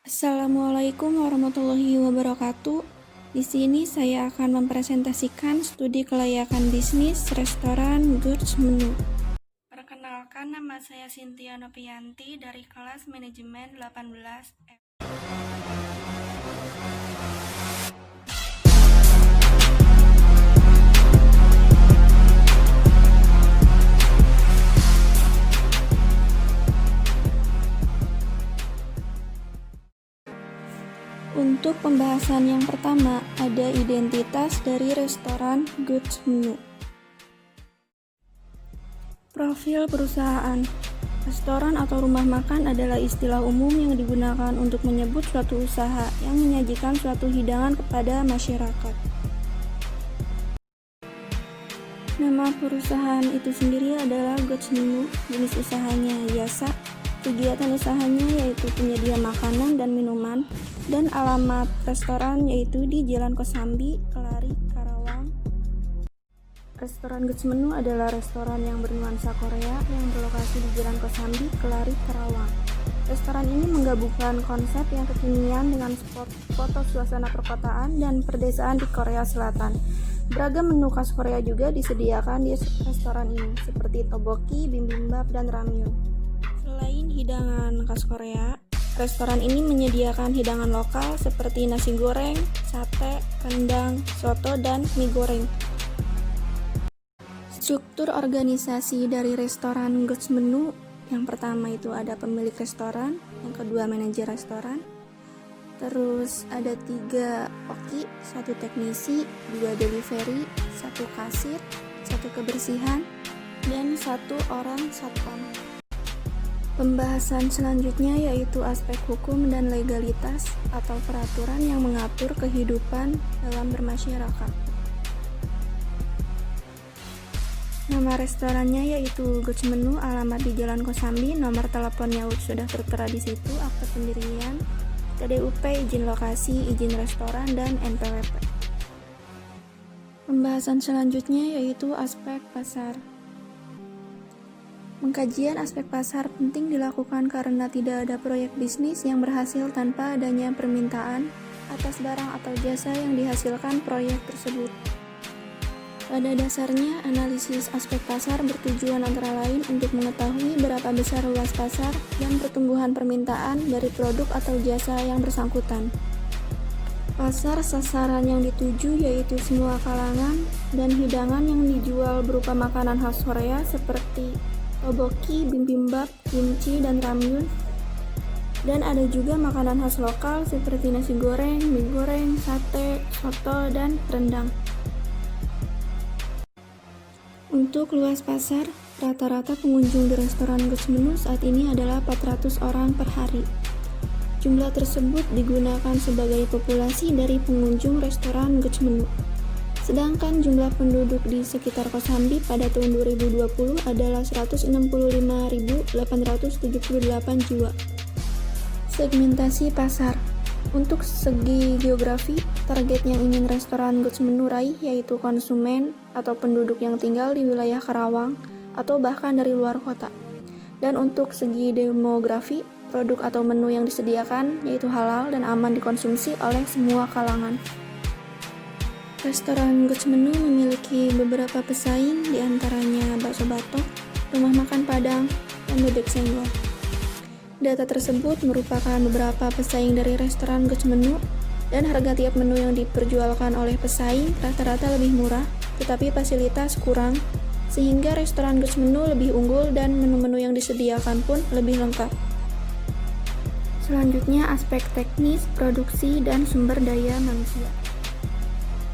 Assalamualaikum warahmatullahi wabarakatuh. Di sini saya akan mempresentasikan studi kelayakan bisnis restoran Goods Menu. Perkenalkan, nama saya Cynthia Novianti dari kelas manajemen 18F. Untuk pembahasan yang pertama, ada identitas dari restoran Goods Menu. Profil perusahaan. Restoran atau rumah makan adalah istilah umum yang digunakan untuk menyebut suatu usaha yang menyajikan suatu hidangan kepada masyarakat. Nama perusahaan itu sendiri adalah Goods Menu, jenis usahanya jasa, kegiatan usahanya yaitu penyedia makanan dan minuman, dan alamat restoran yaitu di Jalan Kosambi, Kelari, Karawang. Restoran Goods Menu adalah restoran yang bernuansa Korea yang berlokasi di Jalan Kosambi, Kelari, Karawang. Restoran ini menggabungkan konsep yang kekinian dengan spot foto suasana perkotaan dan perdesaan di Korea Selatan. Beragam menu khas Korea juga disediakan di restoran ini, seperti tteokbokki, bibimbap, dan ramyun. Selain hidangan khas Korea, restoran ini menyediakan hidangan lokal seperti nasi goreng, sate, rendang, soto, dan mie goreng. Struktur organisasi dari restoran Goods Menu, yang pertama itu ada pemilik restoran, yang kedua manajer restoran, terus ada 3 oki, 1 teknisi, 2 delivery, 1 kasir, 1 kebersihan, dan 1 orang satpam. Pembahasan selanjutnya yaitu aspek hukum dan legalitas atau peraturan yang mengatur kehidupan dalam bermasyarakat. Nama restorannya yaitu Goods Menu, alamat di Jalan Kosambi, nomor teleponnya sudah tertera di situ, akte pendirian, TDUP, izin lokasi, izin restoran, dan NPWP. Pembahasan selanjutnya yaitu aspek pasar. Pengkajian aspek pasar penting dilakukan karena tidak ada proyek bisnis yang berhasil tanpa adanya permintaan atas barang atau jasa yang dihasilkan proyek tersebut. Pada dasarnya, analisis aspek pasar bertujuan antara lain untuk mengetahui berapa besar luas pasar dan pertumbuhan permintaan dari produk atau jasa yang bersangkutan. Pasar sasaran yang dituju yaitu semua kalangan dan hidangan yang dijual berupa makanan khas Korea seperti tteokbokki, bibimbap, kimchi, dan ramyun. Dan ada juga makanan khas lokal seperti nasi goreng, mie goreng, sate, soto, dan rendang. Untuk luas pasar, rata-rata pengunjung di restoran Goods Menu saat ini adalah 400 orang per hari. Jumlah tersebut digunakan sebagai populasi dari pengunjung restoran Goods Menu. Sedangkan jumlah penduduk di sekitar Kosambi pada tahun 2020 adalah 165.878 jiwa. Segmentasi pasar. Untuk segi geografi, target yang ingin restoran Goods Menu raih yaitu konsumen atau penduduk yang tinggal di wilayah Karawang atau bahkan dari luar kota. Dan untuk segi demografi, produk atau menu yang disediakan yaitu halal dan aman dikonsumsi oleh semua kalangan. Restoran Goods Menu memiliki beberapa pesaing, diantaranya bakso batok, rumah makan Padang, dan bebek senggol. Data tersebut merupakan beberapa pesaing dari restoran Goods Menu, dan harga tiap menu yang diperjualkan oleh pesaing rata-rata lebih murah, tetapi fasilitas kurang, sehingga restoran Goods Menu lebih unggul dan menu-menu yang disediakan pun lebih lengkap. Selanjutnya, aspek teknis, produksi, dan sumber daya manusia.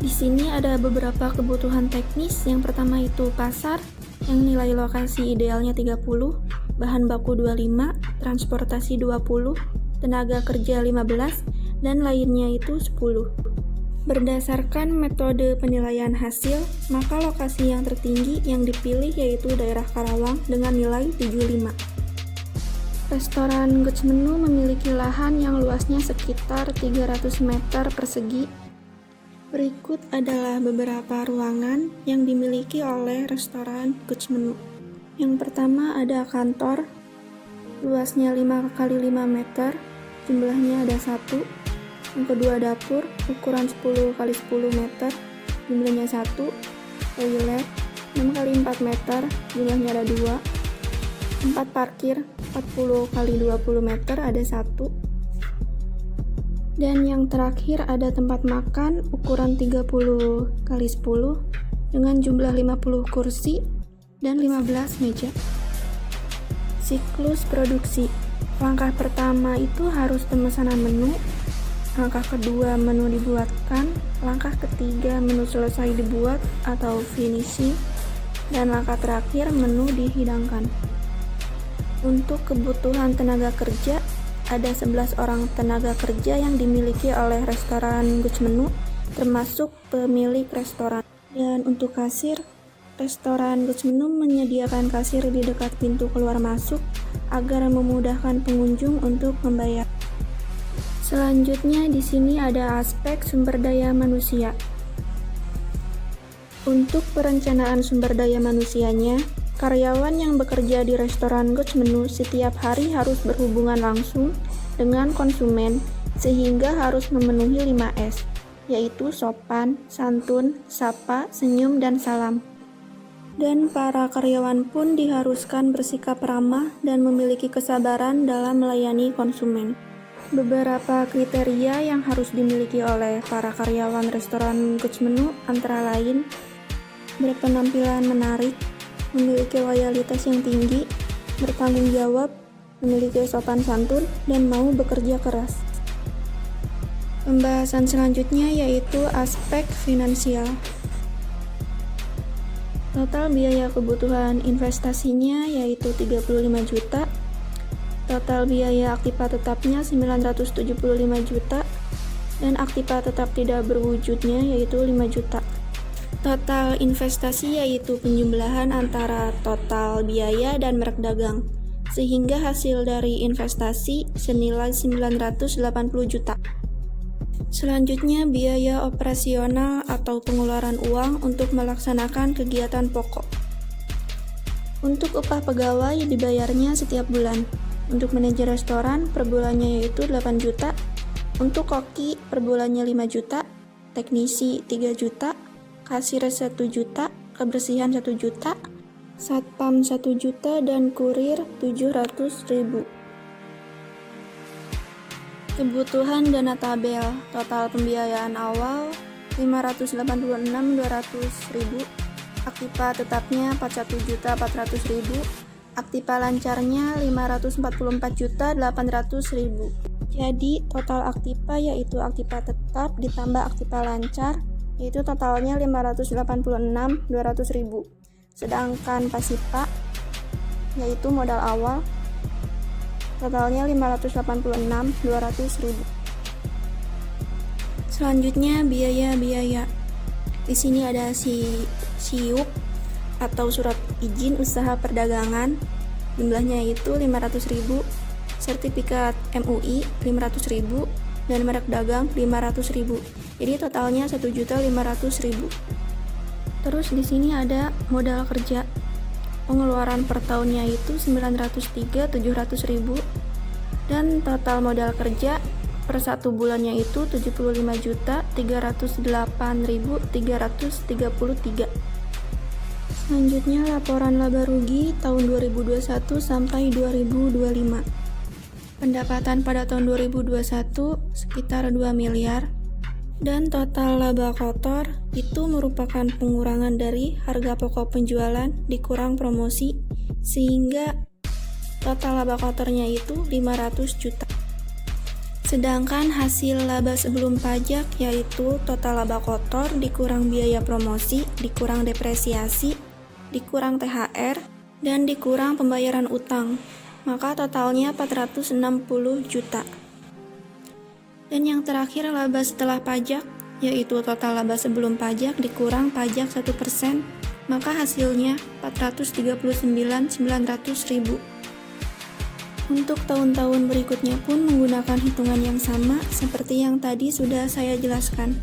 Di sini ada beberapa kebutuhan teknis. Yang pertama itu pasar, yang nilai lokasi idealnya 30, bahan baku 25, transportasi 20, tenaga kerja 15, dan lainnya itu 10. Berdasarkan metode penilaian hasil, maka lokasi yang tertinggi yang dipilih yaitu daerah Karawang dengan nilai 75. Restoran Goods Menu memiliki lahan yang luasnya sekitar 300 meter persegi. Berikut adalah beberapa ruangan yang dimiliki oleh restoran Goods Menu. Yang pertama ada kantor, luasnya 5 x 5 meter, jumlahnya ada 1. Yang kedua dapur, ukuran 10 x 10 meter, jumlahnya 1. Toilet 6 x 4 meter, jumlahnya ada 2. Tempat parkir 40 x 20 meter, ada 1. Dan yang terakhir ada tempat makan ukuran 30 x 10 dengan jumlah 50 kursi dan 15 meja. Siklus produksi. Langkah pertama itu harus pemesanan menu. Langkah kedua, menu dibuatkan. Langkah ketiga, menu selesai dibuat atau finishing. Dan langkah terakhir, menu dihidangkan. Untuk kebutuhan tenaga kerja, ada 11 orang tenaga kerja yang dimiliki oleh restoran Guts Menu, termasuk pemilik restoran. Dan untuk kasir, restoran Guts Menu menyediakan kasir di dekat pintu keluar masuk agar memudahkan pengunjung untuk membayar. Selanjutnya di sini ada aspek sumber daya manusia. Untuk perencanaan sumber daya manusianya, karyawan yang bekerja di restoran Guts Menu setiap hari harus berhubungan langsung dengan konsumen sehingga harus memenuhi 5S, yaitu sopan, santun, sapa, senyum, dan salam. Dan para karyawan pun diharuskan bersikap ramah dan memiliki kesabaran dalam melayani konsumen. Beberapa kriteria yang harus dimiliki oleh para karyawan restoran Guts Menu antara lain berpenampilan menarik, memiliki loyalitas yang tinggi, bertanggung jawab, memiliki sopan santun, dan mau bekerja keras. Pembahasan selanjutnya yaitu aspek finansial. Total biaya kebutuhan investasinya yaitu 35 juta. Total biaya aktiva tetapnya 975 juta dan aktiva tetap tidak berwujudnya yaitu 5 juta. Total investasi yaitu penjumlahan antara total biaya dan merek dagang, sehingga hasil dari investasi senilai 980 juta. Selanjutnya biaya operasional atau pengeluaran uang untuk melaksanakan kegiatan pokok. Untuk upah pegawai dibayarnya setiap bulan. Untuk manajer restoran per bulannya yaitu 8 juta, untuk koki per bulannya 5 juta, teknisi 3 juta, kasir 1 juta, kebersihan 1 juta, satpam 1 juta, dan kurir 700.000. Kebutuhan dana tabel, total pembiayaan awal 586.200.000, aktiva tetapnya 41.400.000, aktiva lancarnya 544.800.000. Jadi total aktiva yaitu aktiva tetap ditambah aktiva lancar yaitu totalnya 586.200.000. Sedangkan pasipa yaitu modal awal totalnya 586.200.000. Selanjutnya biaya-biaya. Di sini ada SIUP atau surat izin usaha perdagangan, jumlahnya itu 500.000, sertifikat MUI 500.000, dan merek dagang 500.000. Jadi totalnya 1.500.000. Terus di sini ada modal kerja. Pengeluaran per tahunnya itu 903.700.000 dan total modal kerja per satu bulannya itu 75.308.333. Selanjutnya laporan laba rugi tahun 2021 sampai 2025. Pendapatan pada tahun 2021 sekitar 2 miliar dan total laba kotor itu merupakan pengurangan dari harga pokok penjualan dikurang promosi sehingga total laba kotornya itu 500 juta. Sedangkan hasil laba sebelum pajak yaitu total laba kotor dikurang biaya promosi, dikurang depresiasi, dikurang THR, dan dikurang pembayaran utang, maka totalnya 460 juta. Dan yang terakhir laba setelah pajak, yaitu total laba sebelum pajak dikurang pajak 1%, maka hasilnya 439.900.000. Untuk tahun-tahun berikutnya pun menggunakan hitungan yang sama seperti yang tadi sudah saya jelaskan.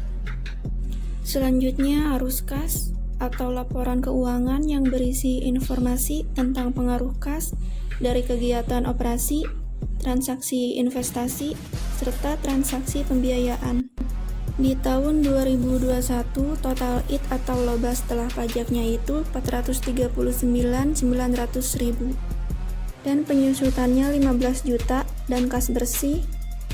Selanjutnya arus kas atau laporan keuangan yang berisi informasi tentang pengaruh kas dari kegiatan operasi, transaksi investasi, serta transaksi pembiayaan. Di tahun 2021, total IT atau laba setelah pajaknya itu 439.900.000 dan penyusutannya 15 juta, dan kas bersih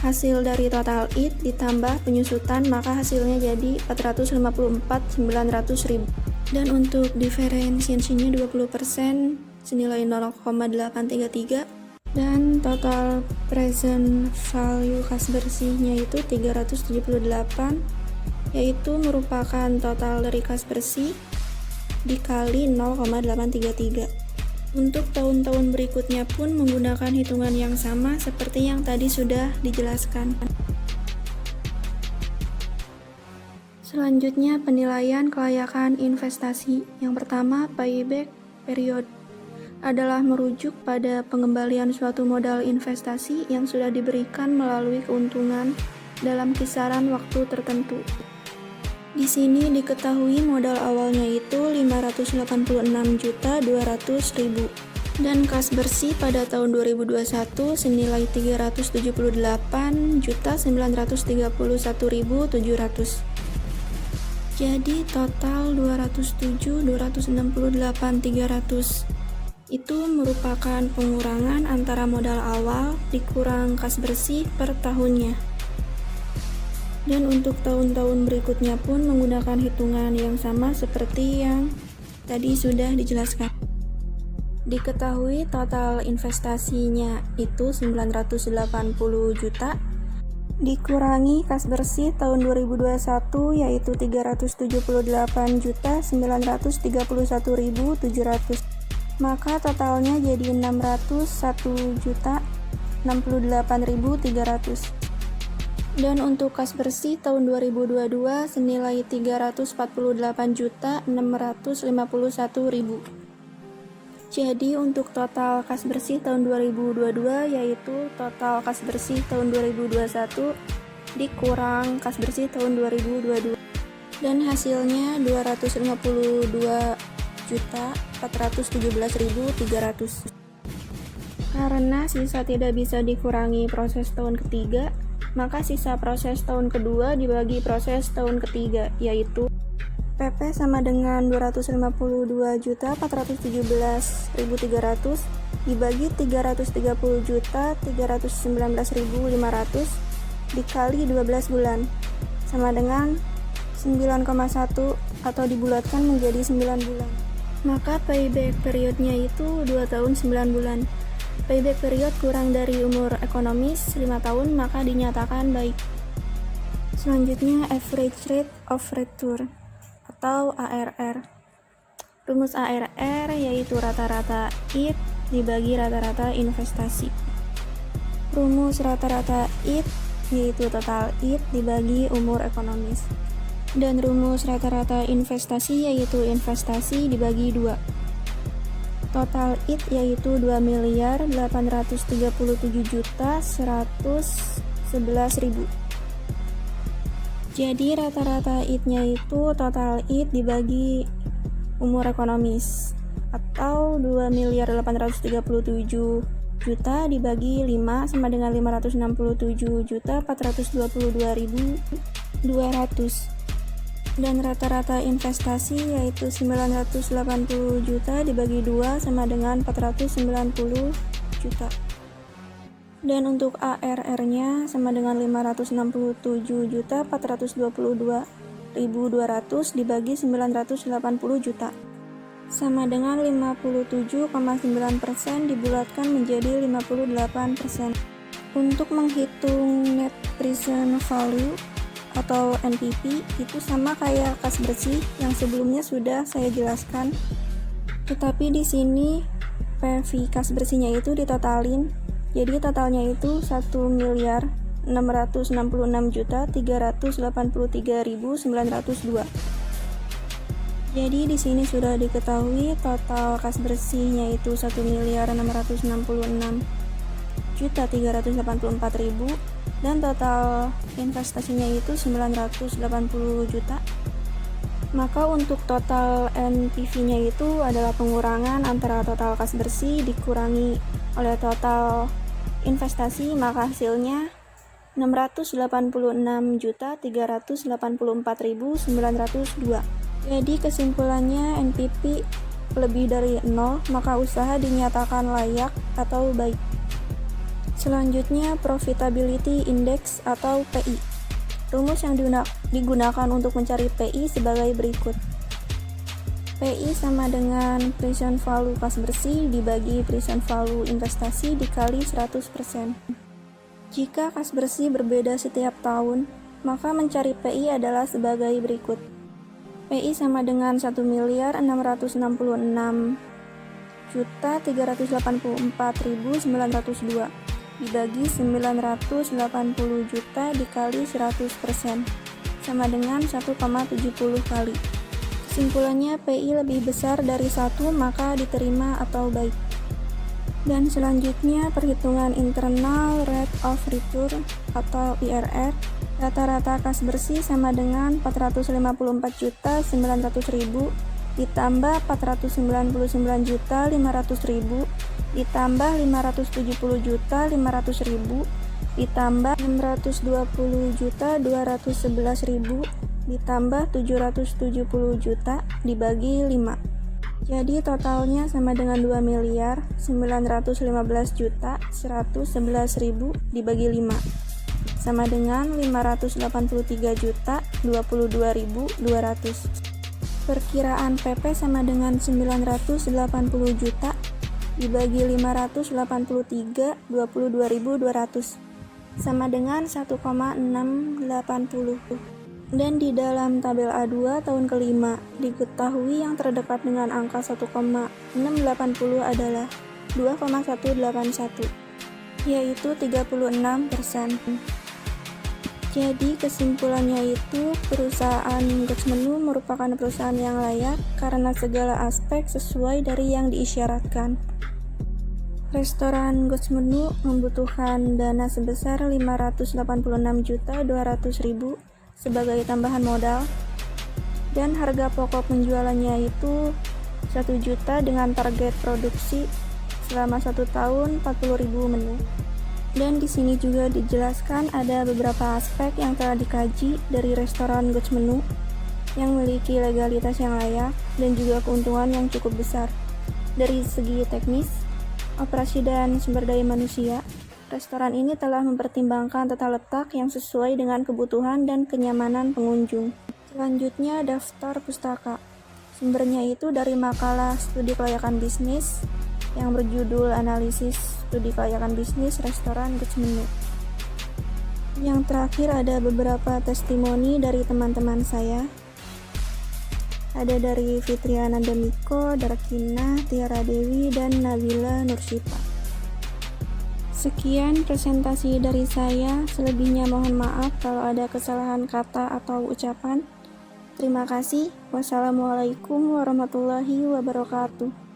hasil dari total IT ditambah penyusutan maka hasilnya jadi 454.900.000. Dan untuk diferensiasinya 20% senilai 0,833, dan total present value kas bersihnya itu 378, yaitu merupakan total dari kas bersih dikali 0,833. Untuk tahun-tahun berikutnya pun menggunakan hitungan yang sama seperti yang tadi sudah dijelaskan. Selanjutnya, penilaian kelayakan investasi. Yang pertama, payback period adalah merujuk pada pengembalian suatu modal investasi yang sudah diberikan melalui keuntungan dalam kisaran waktu tertentu. Di sini diketahui modal awalnya itu 586.200.000 dan kas bersih pada tahun 2021 senilai 379.931.700. Jadi total 207.268.300 itu merupakan pengurangan antara modal awal dikurang kas bersih per tahunnya. Dan untuk tahun-tahun berikutnya pun menggunakan hitungan yang sama seperti yang tadi sudah dijelaskan. Diketahui total investasinya itu 980 juta dikurangi kas bersih tahun 2021 yaitu 378.931.700, maka totalnya jadi 601.068.300. Dan untuk kas bersih tahun 2022 senilai 348.651.000. Jadi untuk total kas bersih tahun 2022 yaitu total kas bersih tahun 2021 dikurang kas bersih tahun 2022 dan hasilnya 252.417.300. Karena sisa tidak bisa dikurangi proses tahun ketiga, maka sisa proses tahun kedua dibagi proses tahun ketiga, yaitu PP sama dengan 252.417.300 dibagi 330.319.500 dikali 12 bulan sama dengan 9,1 atau dibulatkan menjadi 9 bulan. Maka payback periodnya itu 2 tahun 9 bulan. Payback period kurang dari umur ekonomis 5 tahun maka dinyatakan baik. Selanjutnya average rate of return atau ARR. Rumus ARR yaitu rata-rata IT dibagi rata-rata investasi. Rumus rata-rata IT yaitu total IT dibagi umur ekonomis. Dan rumus rata-rata investasi yaitu investasi dibagi 2. Total IT yaitu 2.837.111.000. Jadi rata-rata IT-nya itu total IT dibagi umur ekonomis atau 2.837.000.000 dibagi 5 sama dengan 567.422.200. Dan rata-rata investasi yaitu 980 juta dibagi 2 sama dengan 490 juta. Dan untuk ARR-nya sama dengan 567.422.200 dibagi 980 juta sama dengan 57,9% dibulatkan menjadi 58%. Untuk menghitung net present value atau NPV itu sama kayak kas bersih yang sebelumnya sudah saya jelaskan. Tetapi di sini PV kas bersihnya itu ditotalin. Jadi totalnya itu 1.666.383.902. Jadi di sini sudah diketahui total kas bersihnya itu 1.666.384.000 dan total investasinya itu 980 juta. Maka untuk total NPV-nya itu adalah pengurangan antara total kas bersih dikurangi oleh total investasi, maka hasilnya 686.384.902. Jadi kesimpulannya NPV lebih dari 0, maka usaha dinyatakan layak atau baik. Selanjutnya Profitability Index atau PI. Rumus yang digunakan untuk mencari PI sebagai berikut. PI sama dengan present value kas bersih dibagi present value investasi dikali 100%. Jika kas bersih berbeda setiap tahun, maka mencari PI adalah sebagai berikut. PI sama dengan 1.686.384.902 dibagi 980 juta dikali 100% sama dengan 1,70 kali. Kesimpulannya PI lebih besar dari 1, maka diterima atau baik. Dan selanjutnya perhitungan internal rate of return atau IRR. Rata-rata kas bersih sama dengan 454.900.000 ditambah 499.500.000 ditambah 570.500.000 ditambah 620.211.000 ditambah 770 juta dibagi 5. Jadi totalnya sama dengan 2.915.111.000 dibagi 5 sama dengan 583.022.200. Perkiraan PP sama dengan 980 juta dibagi 583.22.200 sama dengan 1,680. Dan di dalam tabel A2 tahun kelima diketahui yang terdekat dengan angka 1,680 adalah 2,181, yaitu 36%. Jadi kesimpulannya itu perusahaan Goch Menu merupakan perusahaan yang layak karena segala aspek sesuai dari yang diisyaratkan. Restoran Goch Menu membutuhkan dana sebesar 586.200.000 sebagai tambahan modal, dan harga pokok penjualannya itu 1 juta dengan target produksi selama 1 tahun 40.000 menu. Dan di sini juga dijelaskan ada beberapa aspek yang telah dikaji dari restoran Goch Menu yang memiliki legalitas yang layak dan juga keuntungan yang cukup besar. Dari segi teknis, operasi dan sumber daya manusia, restoran ini telah mempertimbangkan tata letak yang sesuai dengan kebutuhan dan kenyamanan pengunjung. Selanjutnya, daftar pustaka. Sumbernya itu dari makalah studi kelayakan bisnis yang berjudul Analisis Studi Kelayakan Bisnis Restoran Goch Menu. Yang terakhir ada beberapa testimoni dari teman-teman saya. Ada dari Fitriana Demiko, Darkina, Tiara Dewi, dan Nabila Nursyifa. Sekian presentasi dari saya, selebihnya mohon maaf kalau ada kesalahan kata atau ucapan. Terima kasih. Wassalamualaikum warahmatullahi wabarakatuh.